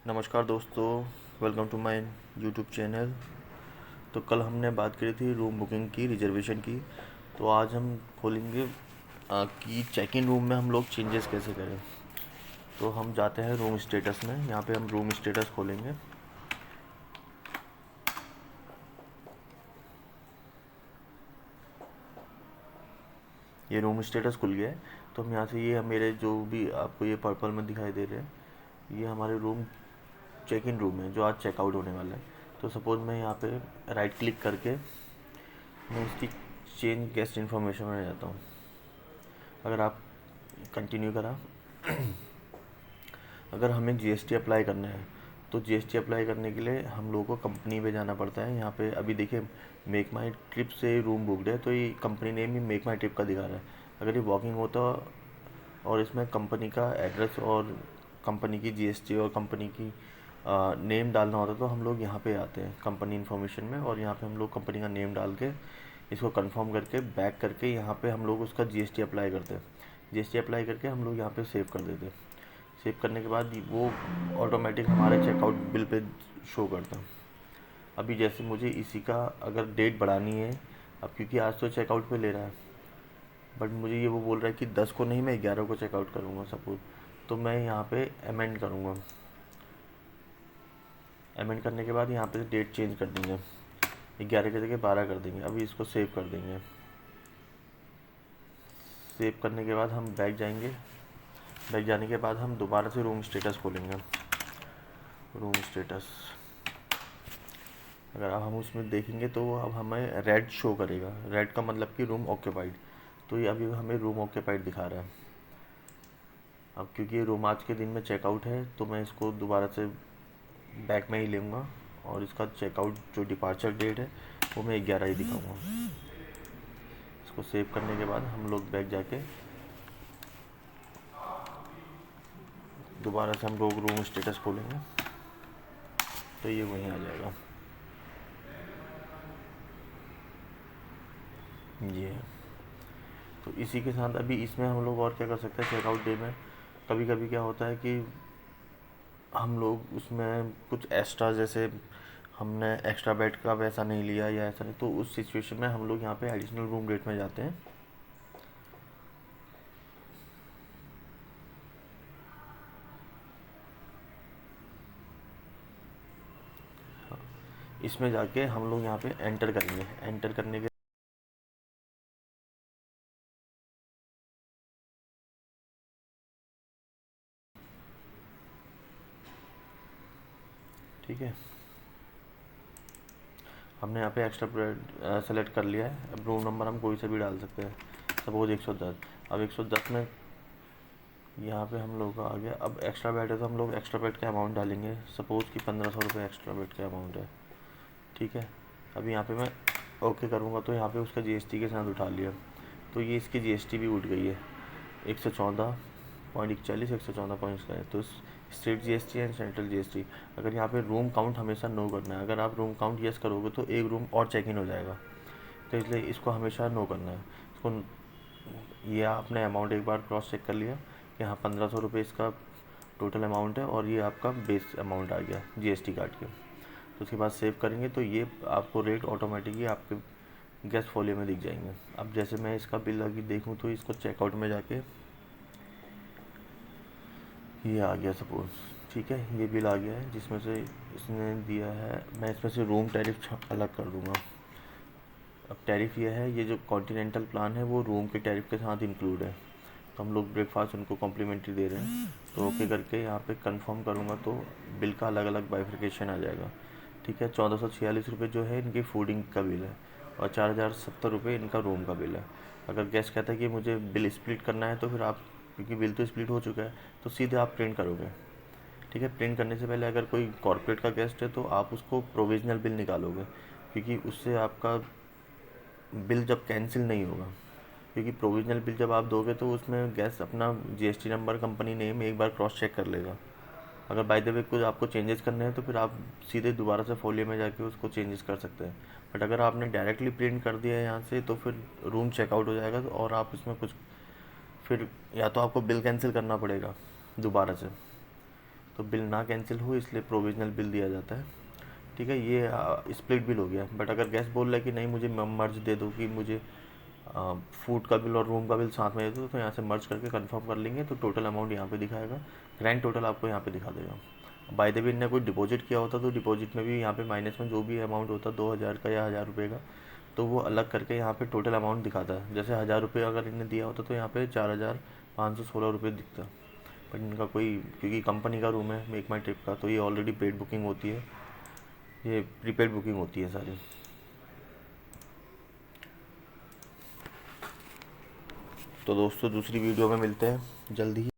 नमस्कार दोस्तों, welcome to my YouTube channel. तो कल हमने बात करी थी रूम बुकिंग की, रिजर्वेशन की। तो आज हम खोलेंगे कि चेक इन रूम में हम लोग चेंजेस कैसे करें। तो हम जाते हैं रूम स्टेटस में। यहाँ पे हम रूम स्टेटस खोलेंगे। ये रूम स्टेटस खुल गया है। तो हम यहाँ से ये मेरे जो भी आपको ये पर्पल में दिखाई दे रहे हैं, ये हमारे रूम चेक इन रूम है जो आज चेकआउट होने वाला है। तो सपोज़ मैं यहाँ पे राइट क्लिक करके मैं इसकी चेंज गेस्ट इन्फॉर्मेशन में जाता हूँ। अगर आप कंटिन्यू करा, अगर हमें जीएसटी अप्लाई करना है तो जीएसटी अप्लाई करने के लिए हम लोगों को कंपनी पे जाना पड़ता है। यहाँ पे अभी देखिए मेक माई ट्रिप से रूम बुकड है, तो ये कंपनी नेम ही मेक माई ट्रिप का दिखा रहा है। अगर ये वॉकिंग होता और इसमें कंपनी का एड्रेस और कंपनी की जीएसटी और कंपनी की नेम डालना होता तो हम लोग यहाँ पे आते हैं कंपनी इन्फॉर्मेशन में, और यहाँ पे हम लोग कंपनी का नेम डाल के इसको कंफर्म करके बैक करके यहाँ पे हम लोग उसका जीएसटी अप्लाई करते हैं। जीएसटी अप्लाई करके हम लोग यहाँ पे सेव कर देते हैं। सेव करने के बाद वो ऑटोमेटिक हमारे चेकआउट बिल पे शो करता है। अभी जैसे मुझे इसी का अगर डेट बढ़ानी है, अब क्योंकि आज तो चेकआउट पे ले रहा है, बट मुझे ये वो बोल रहा है कि 10 को नहीं, मैं 11 को चेकआउट करूँगा सपोज। तो मैं यहाँ पे अमेंड करूँगा। अमेंड करने के बाद यहाँ पे डेट चेंज कर देंगे, 11 की जगह 12 कर देंगे। अभी इसको सेव कर देंगे। सेव करने के बाद हम बैक जाएंगे। बैक जाने के बाद हम दोबारा से रूम स्टेटस खोलेंगे। रूम स्टेटस अगर अब हम उसमें देखेंगे तो अब हमें रेड शो करेगा। रेड का मतलब कि रूम ऑक्यूपाइड। तो ये अभी हमें रूम ऑक्यूपाइड दिखा रहा है। अब क्योंकि ये रूम आज के दिन में चेकआउट है तो मैं इसको दोबारा से बैक में ही लूँगा, और इसका चेकआउट जो डिपार्चर डेट है वो मैं 11 ही दिखाऊँगा। इसको सेव करने के बाद हम लोग बैक जाके दोबारा से हम लोग रूम स्टेटस खोलेंगे तो ये वहीं आ जाएगा। ये है। तो इसी के साथ अभी इसमें हम लोग और क्या कर सकते हैं। चेकआउट डे में कभी कभी क्या होता है कि हम लोग उसमें कुछ एक्स्ट्रा, जैसे हमने एक्स्ट्रा बेड का वैसा नहीं लिया या ऐसा नहीं, तो उस सिचुएशन में हम लोग यहाँ पे एडिशनल रूम रेट में जाते हैं। इसमें जाके हम लोग यहाँ पे एंटर करेंगे। एंटर करने के ठीक है, हमने यहाँ पे एक्स्ट्रा बेड सेलेक्ट कर लिया है। अब रूम नंबर हम कोई से भी डाल सकते हैं, सपोज 110। अब 110 में यहाँ पे हम लोग का आ गया। अब एक्स्ट्रा बेड है तो हम लोग एक्स्ट्रा बेड का अमाउंट डालेंगे। सपोज़ कि 1500 रुपये एक्स्ट्रा बेड का अमाउंट है। ठीक है, अभी यहाँ पे मैं ओके करूँगा तो यहाँ पे उसका जीएसटी के साथ उठा लिया, तो ये इसकी जीएसटी भी उठ गई है 114.41, 114 का है। तो state GST and central GST. अगर यहाँ पे रूम काउंट हमेशा नो करना है। अगर आप रूम काउंट यस करोगे तो एक रूम और चेक इन हो जाएगा, तो इसलिए इसको हमेशा नो करना है। इसको ये आपने अमाउंट एक बार क्रॉस चेक कर लिया कि हाँ 1500 रुपये इसका टोटल अमाउंट है, और ये आपका बेस अमाउंट आ गया जीएसटी काट के। तो उसके बाद सेव करेंगे तो ये आपको रेट ऑटोमेटिकली आपके गेस्ट फोलियो में दिख जाएंगे। अब जैसे मैं इसका बिल अभी देखूँ तो इसको चेकआउट में जाके ये आ गया सपोज। ठीक है, ये बिल आ गया है जिसमें से इसने दिया है। मैं इसमें से रूम टैरिफ अलग कर दूँगा। अब टैरिफ ये है, ये जो कॉन्टिनेंटल प्लान है वो रूम के टैरिफ के साथ इंक्लूड है। तो हम लोग ब्रेकफास्ट उनको कॉम्प्लीमेंट्री दे रहे हैं। तो ओके करके यहाँ पे कंफर्म करूँगा तो बिल का अलग अलग बाइफिकेशन आ जाएगा। ठीक है, 1446 रुपये जो है इनकी फूडिंग का बिल है, और 4070 रुपये इनका रूम का बिल है। अगर गेस्ट कहता है कि मुझे बिल स्प्लिट करना है तो फिर आप, क्योंकि बिल तो स्प्लिट हो चुका है, तो सीधे आप प्रिंट करोगे। ठीक है, प्रिंट करने से पहले अगर कोई कॉर्पोरेट का गेस्ट है तो आप उसको प्रोविजनल बिल निकालोगे, क्योंकि उससे आपका बिल जब कैंसिल नहीं होगा। क्योंकि प्रोविजनल बिल जब आप दोगे तो उसमें गैस अपना जीएसटी नंबर, कंपनी नेम एक बार क्रॉस चेक कर लेगा। अगर बाय द वे कुछ आपको चेंजेस करने हैं तो फिर आप सीधे दोबारा से फोलियो में जाके उसको चेंजेस कर सकते हैं। बट अगर आपने डायरेक्टली प्रिंट कर दिया है यहाँ से तो फिर रूम चेकआउट हो जाएगा, और आप इसमें कुछ फिर या तो आपको बिल कैंसिल करना पड़ेगा दोबारा से, तो बिल ना कैंसिल हो इसलिए प्रोविजनल बिल दिया जाता है। ठीक है, ये स्प्लिट बिल हो गया। बट अगर गेस्ट बोल रहा है कि नहीं मुझे मर्ज दे दो, कि मुझे फूड का बिल और रूम का बिल साथ में दे दो, तो यहाँ से मर्ज करके कंफर्म कर लेंगे, तो टोटल अमाउंट यहाँ पे दिखाएगा, ग्रैंड टोटल आपको यहाँ पे दिखा देगा। बाय द वे इनने कोई डिपॉजिट किया होता तो डिपॉजिट में भी यहाँ पे माइनस में जो भी अमाउंट होता 2000 का या 1000 रुपये का, तो वो अलग करके यहाँ पे टोटल अमाउंट दिखाता है। जैसे 1000 रुपये अगर इन्हें दिया होता तो यहाँ पे 4516 रुपये दिखता। पर इनका कोई, क्योंकि कंपनी का रूम है मेक माई ट्रिप का, तो ये ऑलरेडी पेड बुकिंग होती है, ये प्रीपेड बुकिंग होती है सारी। तो दोस्तों दूसरी वीडियो में मिलते हैं जल्दी ही।